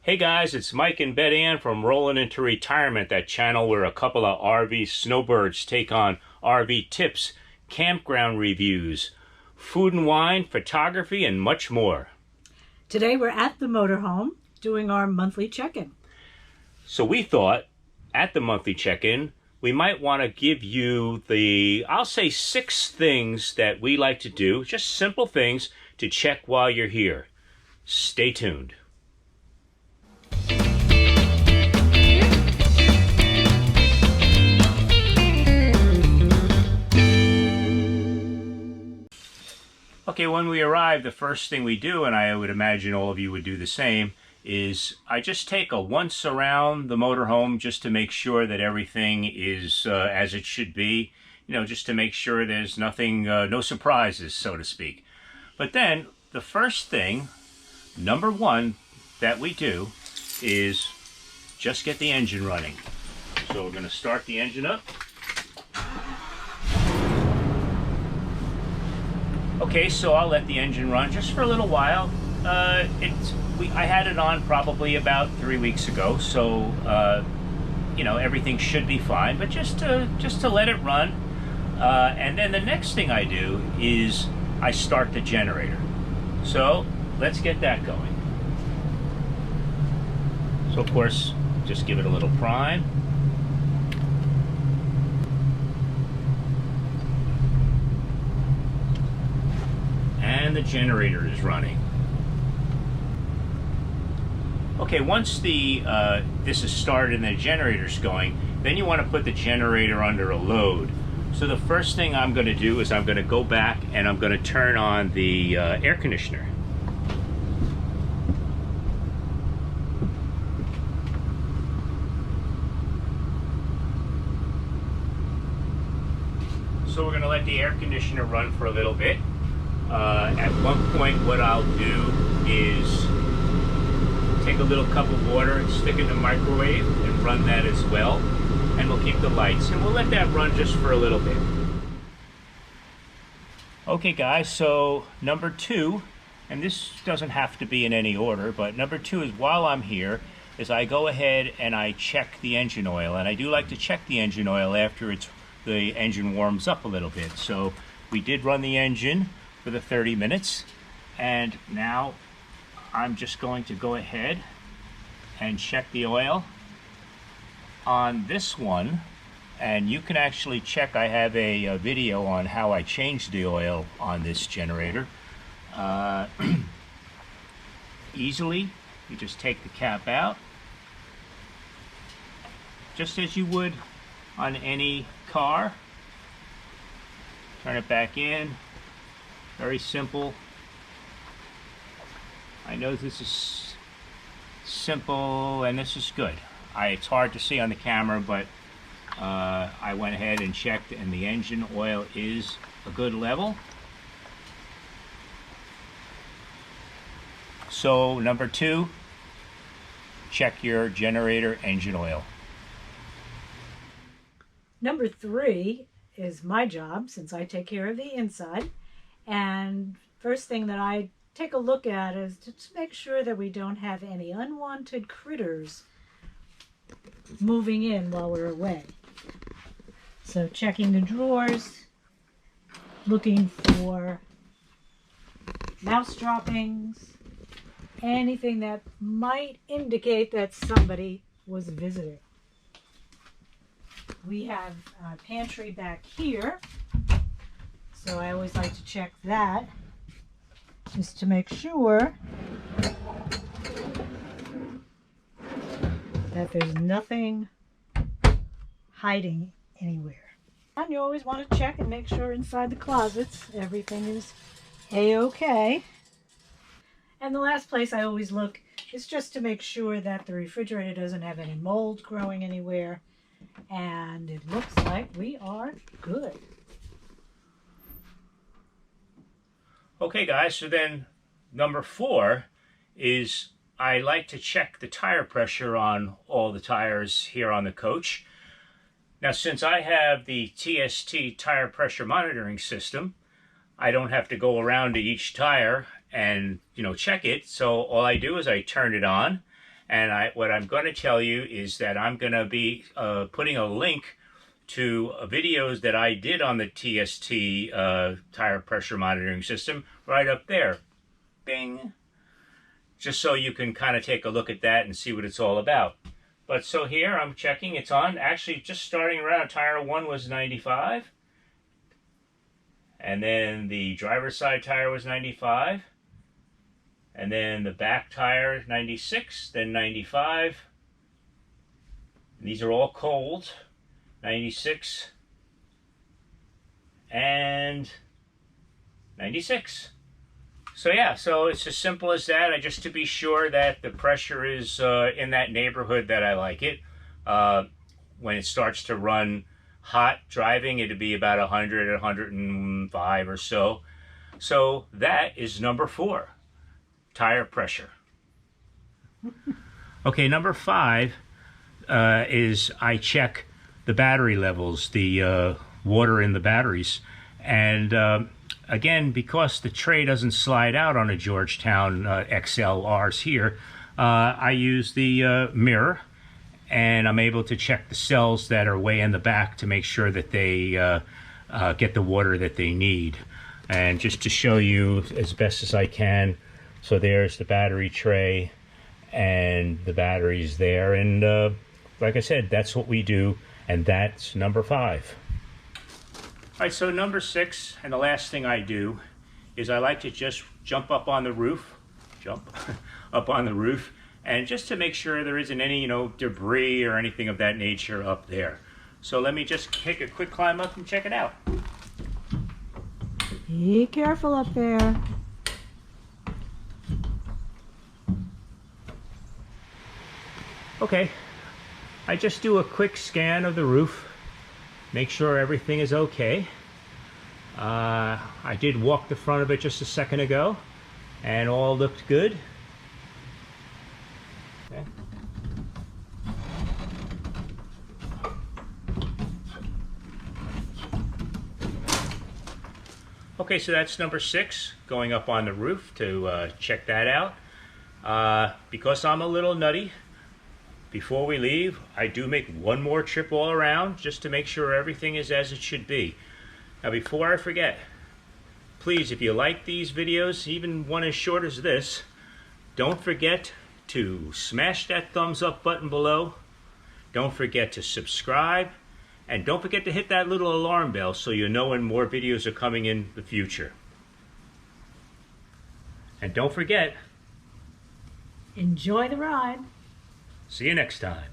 Hey guys, it's Mike and Beth Ann from Rollin Into Retirement, that channel where a couple of RV snowbirds take on RV tips, campground reviews, food and wine, photography, and much more. Today we're at the Motorhome doing our monthly check-in. So we thought, at the monthly check-in, we might want to give you I'll say 6 things that we like to do, just simple things to check while you're here. Stay tuned. Okay, when we arrive, the first thing we do, and I would imagine all of you would do the same, is I just take a once around the motorhome just to make sure that everything is as it should be. You know, just to make sure there's nothing, no surprises, so to speak. But then, the first thing, number 1, that we do is just get the engine running. So we're going to start the engine up. Okay, so I'll let the engine run just for a little while. I had it on probably about 3 weeks ago, so you know, everything should be fine. But just to let it run, and then the next thing I do is I start the generator. So let's get that going. So of course, just give it a little prime. And the generator is running. Okay, once this is started and the generator's going, then you want to put the generator under a load. So the first thing I'm going to do is I'm going to go back and I'm going to turn on the air conditioner. So we're going to let the air conditioner run for a little bit. At one point, what I'll do is take a little cup of water and stick it in the microwave and run that as well. And we'll keep the lights, and we'll let that run just for a little bit. Okay guys, so number 2, and this doesn't have to be in any order, but number 2 is while I'm here, is I go ahead and I check the engine oil. And I do like to check the engine oil after the engine warms up a little bit. So we did run the engine for the 30 minutes, and now I'm just going to go ahead and check the oil on this one. And you can actually check, I have a video on how I changed the oil on this generator. Easily, you just take the cap out, just as you would on any car. Turn it back in. Very simple. I know this is simple and this is good. It's hard to see on the camera, but I went ahead and checked, and the engine oil is a good level. So number 2, check your generator engine oil. Number 3 is my job, since I take care of the inside. And first thing that I take a look at is to make sure that we don't have any unwanted critters moving in while we're away. So checking the drawers, looking for mouse droppings, anything that might indicate that somebody was visiting. We have a pantry back here, so I always like to check that just to make sure that there's nothing hiding anywhere. And you always want to check and make sure inside the closets everything is a-okay. And the last place I always look is just to make sure that the refrigerator doesn't have any mold growing anywhere. And it looks like we are good. Okay guys, so then number 4 is I like to check the tire pressure on all the tires here on the coach. Now, since I have the TST tire pressure monitoring system, I don't have to go around to each tire and, check it. So all I do is I turn it on, And what I'm going to tell you is that I'm going to be putting a link to videos that I did on the TST tire pressure monitoring system right up there. Bing! Just so you can kind of take a look at that and see what it's all about. But so here I'm checking, it's on. Actually, just starting around, tire 1 was 95. And then the driver's side tire was 95. And then the back tire, 96, then 95. And these are all cold. 96. And 96. So yeah, so it's as simple as that. Just to be sure that the pressure is in that neighborhood that I like it. When it starts to run hot driving, it'd be about 100, 105 or so. So that is number 4. Tire pressure. Okay, number 5 is I check the battery levels, the water in the batteries. And again, because the tray doesn't slide out on a Georgetown XLRs here, I use the mirror, and I'm able to check the cells that are way in the back to make sure that they get the water that they need. And just to show you as best as I can, so there's the battery tray and the batteries there, and like I said, that's what we do, and that's number 5. All right, so number 6, and the last thing I do is I like to just jump up on the roof, up on the roof, and just to make sure there isn't any, debris or anything of that nature up there. So let me just take a quick climb up and check it out. Be careful up there. Okay, I just do a quick scan of the roof, make sure everything is okay. I did walk the front of it just a second ago, and all looked good. Okay. Okay, so that's number 6, going up on the roof to check that out. Because I'm a little nutty, before we leave, I do make one more trip all around just to make sure everything is as it should be. Now, before I forget, please, if you like these videos, even one as short as this, don't forget to smash that thumbs up button below. Don't forget to subscribe. And don't forget to hit that little alarm bell so you know when more videos are coming in the future. And don't forget, Enjoy the ride. see you next time.